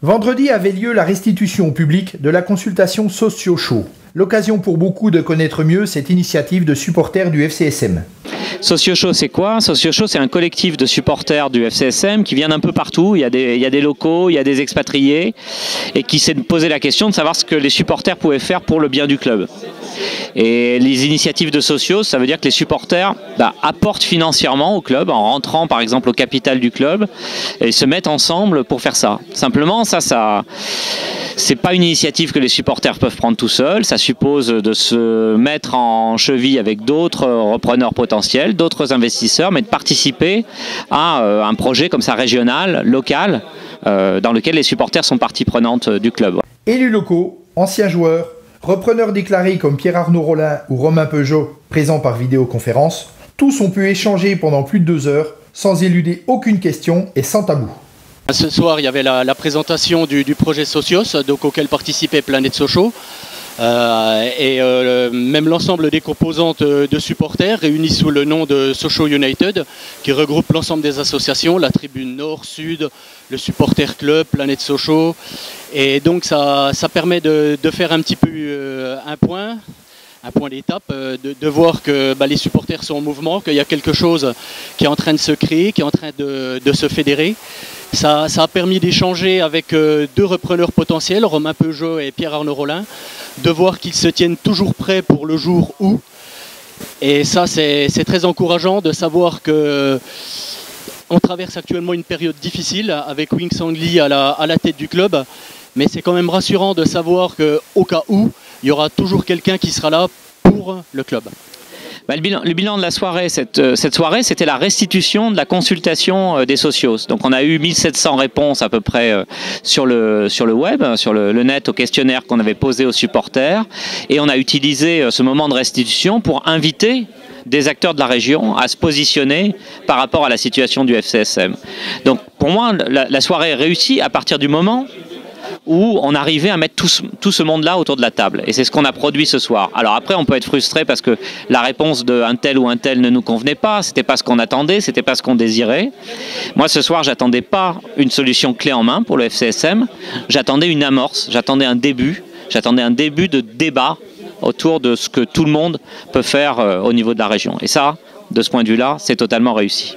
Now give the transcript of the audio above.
Vendredi avait lieu la restitution au public de la consultation Socio Show. L'occasion pour beaucoup de connaître mieux cette initiative de supporters du FCSM. Socio Show, c'est quoi? Socio Show, c'est un collectif de supporters du FCSM qui viennent un peu partout. Il y a des locaux, il y a des expatriés et qui s'est posé la question de savoir ce que les supporters pouvaient faire pour le bien du club. Et les initiatives de Socio, ça veut dire que les supporters apportent financièrement au club en rentrant par exemple au capital du club et se mettent ensemble pour faire ça. Simplement, ça c'est pas une initiative que les supporters peuvent prendre tout seuls. Ça suppose de se mettre en cheville avec d'autres repreneurs potentiels, d'autres investisseurs, mais de participer à un projet comme ça régional, local, dans lequel les supporters sont partie prenante du club. Élus locaux, anciens joueurs, repreneurs déclarés comme Pierre-Arnaud Rollin ou Romain Peugeot, présents par vidéoconférence, tous ont pu échanger pendant plus de 2 heures, sans éluder aucune question et sans tabou. Ce soir, il y avait la présentation du projet Socios, donc auquel participait Planète Sochaux, même l'ensemble des composantes de supporters réunis sous le nom de Sochaux United, qui regroupe l'ensemble des associations, la Tribune Nord, Sud, le Supporter Club, Planète Sochaux. Et donc ça permet de faire un petit peu un point d'étape, de voir que les supporters sont en mouvement, qu'il y a quelque chose qui est en train de se créer, qui est en train de se fédérer. Ça a permis d'échanger avec 2 repreneurs potentiels, Romain Peugeot et Pierre-Arnaud Rollin, de voir qu'ils se tiennent toujours prêts pour le jour où. Et ça, c'est très encourageant de savoir que on traverse actuellement une période difficile avec Wing Sangli à la tête du club, mais c'est quand même rassurant de savoir qu'au cas où, il y aura toujours quelqu'un qui sera là pour le club. Le bilan de la soirée, cette soirée, c'était la restitution de la consultation des socios. Donc on a eu 1700 réponses à peu près sur le web, sur le net, au questionnaire qu'on avait posé aux supporters. Et on a utilisé ce moment de restitution pour inviter des acteurs de la région à se positionner par rapport à la situation du FCSM. Donc pour moi, la soirée est réussie à partir du moment où on arrivait à mettre tout ce monde-là autour de la table. Et c'est ce qu'on a produit ce soir. Alors après, on peut être frustré parce que la réponse d'un tel ou un tel ne nous convenait pas, c'était pas ce qu'on attendait, c'était pas ce qu'on désirait. Moi, ce soir, j'attendais pas une solution clé en main pour le FCSM, j'attendais une amorce, j'attendais un début de débat autour de ce que tout le monde peut faire au niveau de la région. Et ça, de ce point de vue-là, c'est totalement réussi.